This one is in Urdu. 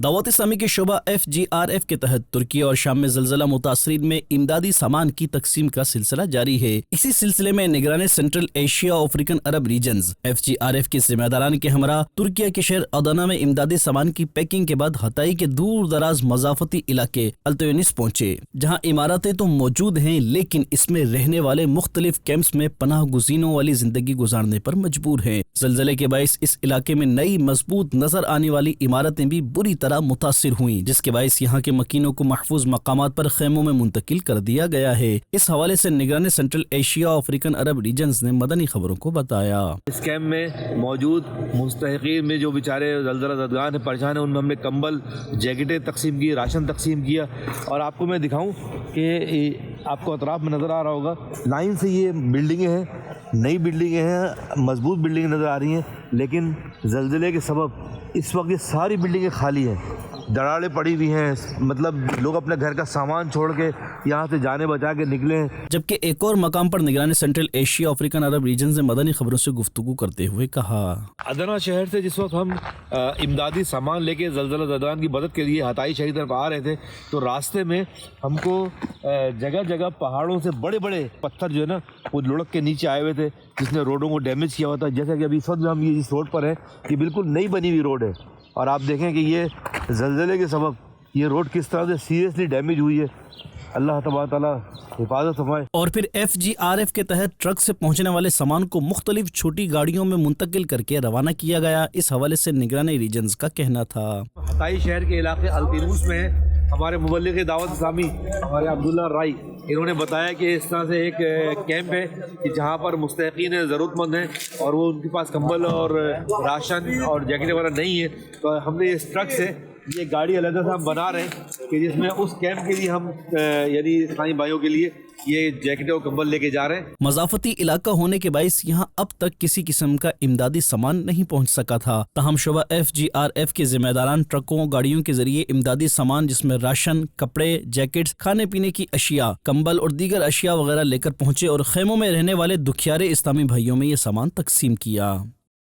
دعوت اسلامی کے شعبہ FGRF کے تحت ترکی اور شام میں زلزلہ متاثرین میں امدادی سامان کی تقسیم کا سلسلہ جاری ہے۔ اسی سلسلے میں نگران سینٹرل ایشیا افریقن عرب ریجنز FGRF کے ذمہ داران کے ہمراہ ترکیہ کے شہر ادانا میں امدادی سامان کی پیکنگ کے بعد ہتائی کے دور دراز مضافاتی علاقے التونس پہنچے، جہاں عمارتیں تو موجود ہیں لیکن اس میں رہنے والے مختلف کیمپس میں پناہ گزینوں والی زندگی گزارنے پر مجبور ہیں۔ زلزلے کے باعث اس علاقے میں نئی مضبوط نظر آنے والی عمارتیں بھی بری طرح متاثر ہوئیں، جس کے باعث یہاں کے مکینوں کو محفوظ مقامات پر خیموں میں منتقل کر دیا گیا ہے۔ اس حوالے سے نگران سینٹرل ایشیا افریقن عرب ریجنز نے مدنی خبروں کو بتایا۔ اس کیمپ میں موجود مستحقین میں جو بیچارے زلزلہ زدگان پریشان ہیں، ان میں ہم نے کمبل، جیکٹیں تقسیم کی، راشن تقسیم کیا، اور آپ کو میں دکھاؤں کہ آپ کو اطراف میں نظر آ رہا ہوگا لائن سے یہ بلڈنگیں ہیں، نئی بلڈنگیں ہیں، مضبوط بلڈنگیں نظر آ رہی ہیں، لیکن زلزلے کے سبب اس وقت یہ ساری بلڈنگیں خالی ہیں، دراڑیں پڑی ہوئی ہیں، مطلب لوگ اپنے گھر کا سامان چھوڑ کے یہاں سے جانے بچا کے نکلے ہیں۔ جبکہ ایک اور مقام پر نگران سینٹرل ایشیا افریقن عرب ریجنز نے مدنی خبروں سے گفتگو کرتے ہوئے کہا، ادنا شہر سے جس وقت ہم امدادی سامان لے کے زلزلہ زدگان کی مدد کے لیے ہتائی شہر کی طرف آ رہے تھے تو راستے میں ہم کو جگہ جگہ پہاڑوں سے بڑے بڑے پتھر جو ہے نا وہ لڑک کے نیچے آئے ہوئے تھے، جس نے روڈوں کو ڈیمیج کیا ہوا تھا۔ جیسا کہ ابھی اس وقت ہم اس روڈ پر ہیں، یہ بالکل نئی بنی ہوئی روڈ ہے، اور آپ دیکھیں کہ یہ زلزلے کے سبب یہ روڈ کس طرح سے سیریسلی ڈیمیج ہوئی ہے۔ اللہ تبارک تعالیٰ حفاظت فرمائے۔ اور پھر FGRF کے تحت ٹرک سے پہنچنے والے سامان کو مختلف چھوٹی گاڑیوں میں منتقل کر کے روانہ کیا گیا۔ اس حوالے سے نگران ریجنز کا کہنا تھا، ہتائی شہر کے علاقے التونس میں ہمارے مبلغ دعوت اسلامی ہمارے عبداللہ رائی، انہوں نے بتایا کہ اس طرح سے ایک کیمپ ہے کہ جہاں پر مستحقین ضرورت مند ہیں اور وہ ان کے پاس کمبل اور راشن اور جیکٹیں وغیرہ نہیں ہیں، تو ہم نے اس ٹرک سے یہ گاڑی علیحدہ سے ہم بنا رہے ہیں کہ جس میں اس کیمپ کے لیے ہم یعنی اسلامی بھائیوں کے لیے یہ جیکٹیں اور کمبل لے کے جا رہے ہیں۔ مضافاتی علاقہ ہونے کے باعث یہاں اب تک کسی قسم کا امدادی سامان نہیں پہنچ سکا تھا، تاہم شعبہ FGRF کے ذمہ داران ٹرکوں گاڑیوں کے ذریعے امدادی سامان جس میں راشن، کپڑے، جیکٹس، کھانے پینے کی اشیاء، کمبل اور دیگر اشیاء وغیرہ لے کر پہنچے اور خیموں میں رہنے والے دکھیارے اسلامی بھائیوں میں یہ سامان تقسیم کیا۔